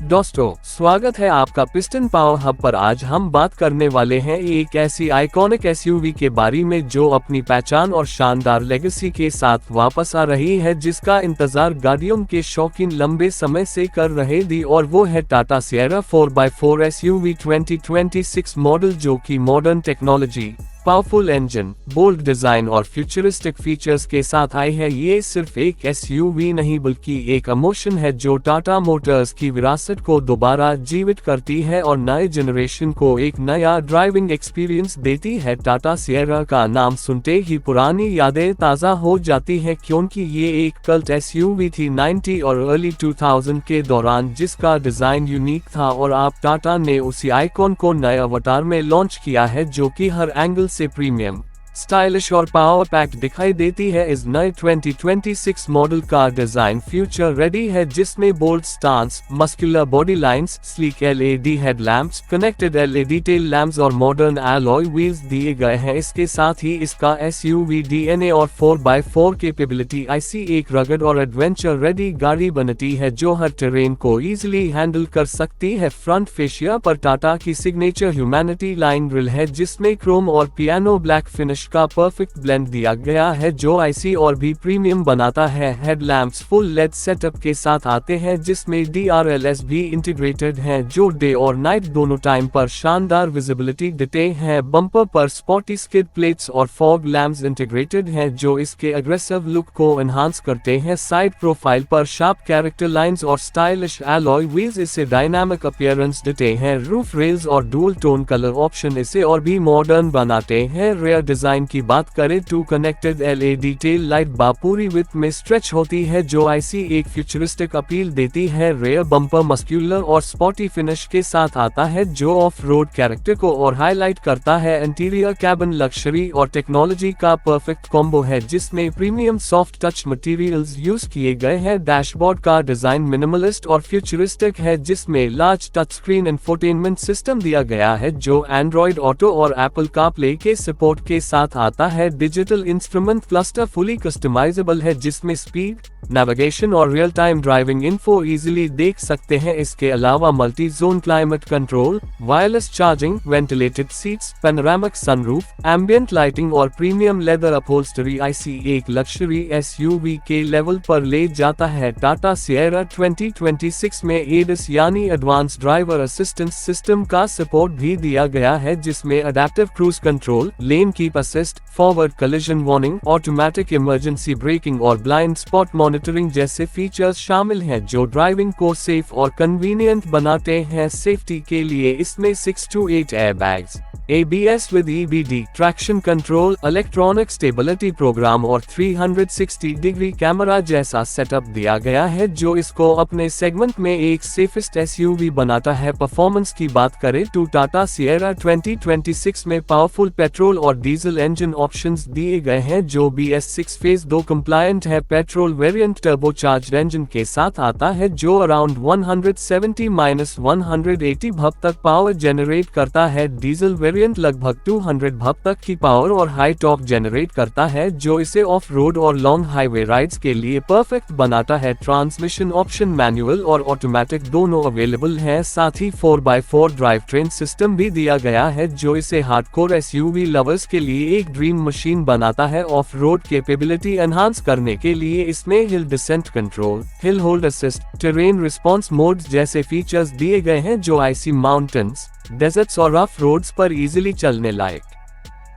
दोस्तों, स्वागत है आपका पिस्टन पावर हब पर। आज हम बात करने वाले हैं एक ऐसी आइकॉनिक एसयूवी के बारे में जो अपनी पहचान और शानदार लेगेसी के साथ वापस आ रही है, जिसका इंतजार गाड़ियों के शौकीन लंबे समय से कर रहे थे, और वो है Tata Sierra 4x4 SUV 2026 model, जो कि modern technology, powerful engine, bold design और फ्यूचरिस्टिक फीचर्स के साथ आई है। ये सिर्फ एक एसयूवी नहीं बल्कि एक इमोशन है जो टाटा मोटर्स की विरासत को दोबारा जीवित करती है और नए जनरेशन को एक नया ड्राइविंग एक्सपीरियंस देती है। टाटा सिएरा का नाम सुनते ही पुरानी यादें ताज़ा हो जाती हैं, क्योंकि ये एक कल्ट एसयूवी थी 90 और अर्ली 2000 के दौरान, जिसका डिजाइन यूनिक था, और अब टाटा ने उसी आइकॉन को नए अवतार में लॉन्च किया है, जो कि हर एंगल से प्रीमियम, स्टाइलिश और पावर पैक दिखाई देती है। इस नए 2026 मॉडल का डिजाइन फ्यूचर रेडी है, जिसमें bold stance, muscular body lines, sleek LED headlamps, connected LED tail lamps और मॉडर्न एलॉय व्हील्स दिए गए हैं। इसके साथ ही इसका एसयूवी डीएनए और 4x4 कैपेबिलिटी ऐसी एक रगड और एडवेंचर रेडी गाड़ी बनती है जो हर टेरेन को इजीली हैंडल कर सकती है। फ्रंट फेशिया पर टाटा की सिग्नेचर ह्यूमैनिटी लाइन ग्रिल है, जिसमें क्रोम और पियानो ब्लैक फिनिश का परफेक्ट ब्लेंड दिया गया है, जो आईसी और भी प्रीमियम बनाता है। हेडलैम्प्स फुल लेड सेटअप के साथ आते हैं, जिसमें डीआरएलएस भी इंटीग्रेटेड हैं, जो डे और नाइट दोनों टाइम पर शानदार विजिबिलिटी देते हैं। बम्पर पर स्पॉटी स्किड प्लेट्स और फॉग लैम्प्स इंटीग्रेटेड हैं, जो इसके अग्रेसिव लुक को एनहांस करते हैं। साइड प्रोफाइल पर शार्प कैरेक्टर लाइंस और स्टाइलिश एलॉय व्हील्स इसे डायनामिक अपीयरेंस देते हैं। रूफ रेल्स और डुअल टोन कलर ऑप्शन इसे और भी मॉडर्न बनाते हैं। रेयर डिजाइन की बात करें तो कनेक्टेड एलईडी टेल लाइट बापूरी विथ में स्ट्रेच होती है, जो आईसी एक फ्यूचरिस्टिक अपील देती है। रेयर बम्पर मस्क्यूलर और स्पॉटी फिनिश के साथ आता है, जो ऑफ रोड कैरेक्टर को और हाईलाइट करता है। इंटीरियर कैबिन लग्जरी और टेक्नोलॉजी का परफेक्ट कॉम्बो है, जिसमें premium soft touch materials use किए गए हैं। डैशबोर्ड का डिजाइन मिनिमलिस्ट और फ्यूचरिस्टिक है, जिसमें large touch screen infotainment system दिया गया है, जो एंड्रॉइड ऑटो और एप्पल कारप्ले के सपोर्ट के साथ आता है। Digital instrument cluster fully customisable है, जिसमें स्पीड, नेविगेशन और real time driving info easily देख सकते हैं। इसके अलावा multi zone climate control, wireless charging, ventilated seats, panoramic sunroof, ambient lighting और प्रीमियम लेदर अपहोल्स्टरी आईसी एक लग्जरी एसयूवी के लेवल पर ले जाता है। टाटा सिएरा 2026 में एडिस यानी एडवांस ड्राइवर असिस्टेंस सिस्टम का सपोर्ट भी दिया गया है, जिसमें adaptive cruise control, lane keep assist, forward collision warning, automatic emergency breaking और ब्लाइंड स्पॉट मॉनिटरिंग जैसे फीचर्स शामिल हैं, जो ड्राइविंग को सेफ और कन्वीनियंट बनाते हैं। सेफ्टी के लिए इसमें 6 to 8 airbags, ABS with EBD, traction control, electronic stability program और 360 डिग्री कैमरा जैसा सेटअप दिया गया है, जो इसको अपने सेगमेंट में एक सेफेस्ट एसयूवी बनाता है। परफॉर्मेंस की बात करें तो टाटा सिएरा 2026 में पावरफुल पेट्रोल और डीजल इंजन ऑप्शंस दिए गए हैं, जो BS6 फेज 2 कंप्लायंट है। पेट्रोल वेरिएंट टर्बोचार्ज्ड इंजन के साथ आता है, जो अराउंड 170-180 भप तक पावर जनरेट करता है। डीजल वेरिएंट लगभग 200 भप तक की पावर और हाई टॉर्क जनरेट करता है, जो इसे ऑफ रोड और लॉन्ग हाईवे राइड्स के लिए परफेक्ट बनाता है। ट्रांसमिशन ऑप्शन मैनुअल और ऑटोमेटिक दोनों अवेलेबल हैं। साथ ही 4x4 ड्राइव ट्रेन सिस्टम भी दिया गया है, जो इसे हार्डकोर एसयूवी लवर्स के लिए एक ड्रीम मशीन बनाता है। ऑफ रोड कैपेबिलिटी एनहांस करने के लिए इसमें hill descent control, hill hold assist, terrain response modes जैसे फीचर्स दिए गए हैं, जो आईसी माउंटेन्स, डेजर्ट्स और रफ रोड्स पर इजीली चलने लायक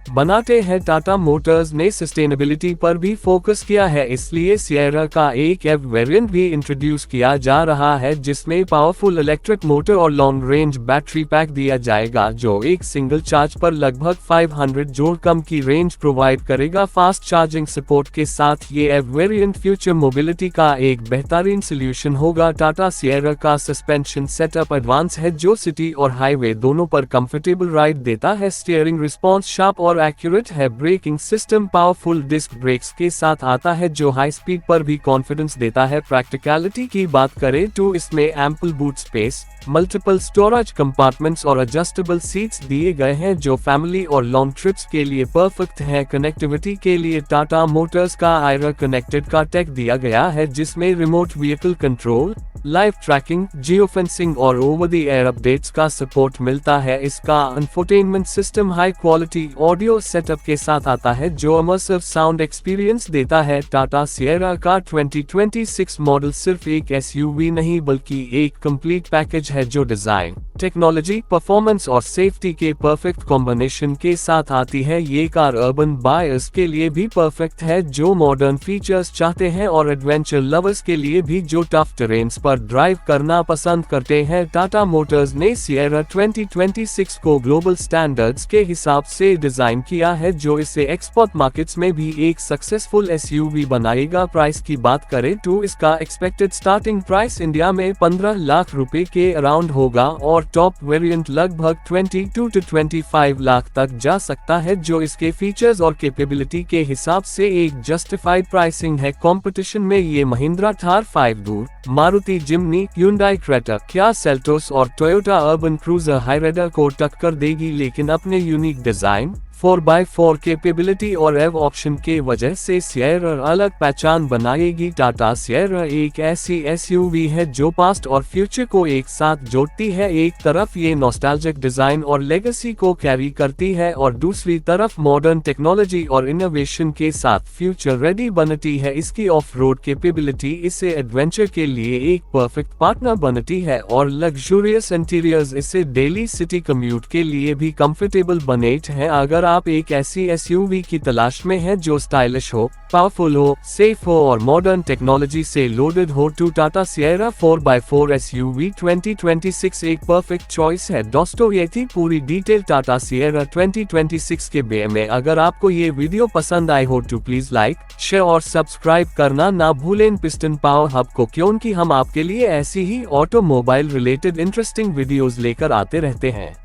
बनाते हैं। टाटा मोटर्स ने सस्टेनेबिलिटी पर भी फोकस किया है, इसलिए सिएरा का एक एव वेरिएंट भी इंट्रोड्यूस किया जा रहा है, जिसमें पावरफुल इलेक्ट्रिक मोटर और लॉन्ग रेंज बैटरी पैक दिया जाएगा, जो एक सिंगल चार्ज पर लगभग 500 जोड़ कम की रेंज प्रोवाइड करेगा। फास्ट चार्जिंग सपोर्ट के साथ ये एव वेरिएंट फ्यूचर मोबिलिटी का एक बेहतरीन सोल्यूशन होगा। टाटा सिएरा का सस्पेंशन सेटअप एडवांस है, जो सिटी और हाईवे दोनों पर कंफर्टेबल राइड देता है। स्टीयरिंग रिस्पॉन्स शार्प और एक्यूरेट है। Braking system powerful disc brakes के साथ आता है, जो हाई स्पीड पर भी कॉन्फिडेंस देता है। प्रैक्टिकलिटी की बात करें तो इसमें ample boot space, multiple storage compartments और एडजस्टेबल सीट्स दिए गए हैं, जो फैमिली और लॉन्ग ट्रिप्स के लिए परफेक्ट है। कनेक्टिविटी के लिए टाटा मोटर्स का आयरा कनेक्टेड का टेक दिया गया है, जिसमें remote vehicle control, live tracking, geofencing और ओवर द एयर अपडेट्स का सपोर्ट मिलता है। इसका infotainment system high quality audio setup के साथ आता है जो इमर्सिव साउंड एक्सपीरियंस देता है। टाटा सिएरा का 2026 मॉडल सिर्फ एक एसयूवी नहीं बल्कि एक कंप्लीट पैकेज है जो डिजाइन, टेक्नोलॉजी, परफॉर्मेंस और सेफ्टी के परफेक्ट कॉम्बिनेशन के साथ आती है। ये कार अर्बन बायर्स के लिए भी परफेक्ट है जो मॉडर्न फीचर्स चाहते हैं और एडवेंचर लवर्स के लिए भी जो टफ टेरेन्स पर ड्राइव करना पसंद करते हैं। टाटा मोटर्स ने सिएरा 2026 को ग्लोबल स्टैंडर्ड्स के हिसाब से डिजाइन किया है जो इसे एक्सपोर्ट मार्केट्स में भी एक सक्सेसफुल एसयूवी बनाएगा। प्राइस की बात करें तो इसका एक्सपेक्टेड स्टार्टिंग प्राइस इंडिया में 15 लाख रुपए के अराउंड होगा और टॉप वेरिएंट लगभग 22 to 25 लाख तक जा सकता है जो इसके फीचर्स और कैपेबिलिटी के हिसाब से एक जस्टिफाइड प्राइसिंग है। कंपटीशन में ये Mahindra Thar 5 door, Maruti Jimny, Hyundai Creta, Kia Seltos और टोयोटा अर्बन क्रूजर हाइरेडर को टक्कर देगी, लेकिन अपने यूनिक डिजाइन, 4x4 कैपेबिलिटी और एव ऑप्शन के वजह से सिएरा अलग पहचान बनाएगी। टाटा सिएरा एक ऐसी एसयूवी है जो पास्ट और फ्यूचर को एक साथ जोड़ती है। एक तरफ ये नॉस्टैल्जिक डिजाइन और लेगेसी को कैरी करती है और दूसरी तरफ मॉडर्न टेक्नोलॉजी और इनोवेशन के साथ फ्यूचर रेडी बनती है। इसकी ऑफ रोड कैपेबिलिटी इसे एडवेंचर के लिए एक परफेक्ट पार्टनर बनती है और लग्जूरियस इंटीरियर्स इसे डेली सिटी कम्यूट के लिए भी कंफर्टेबल बनाते हैं। अगर आप एक ऐसी एसयूवी की तलाश में हैं जो स्टाइलिश हो, पावरफुल हो, सेफ हो और मॉडर्न टेक्नोलॉजी से लोडेड हो तो टाटा सिएरा 4x4 एसयूवी 2026 एक परफेक्ट चॉइस है। दोस्तों ये थी पूरी डिटेल टाटा सिएरा 2026 के बारे में। अगर आपको ये वीडियो पसंद आई हो तो प्लीज लाइक, शेयर और सब्सक्राइब करना ना भूलें पिस्टन पावर हब को, क्योंकि हम आपके लिए ऐसी ही ऑटोमोबाइल रिलेटेड इंटरेस्टिंग वीडियोस लेकर आते रहते हैं।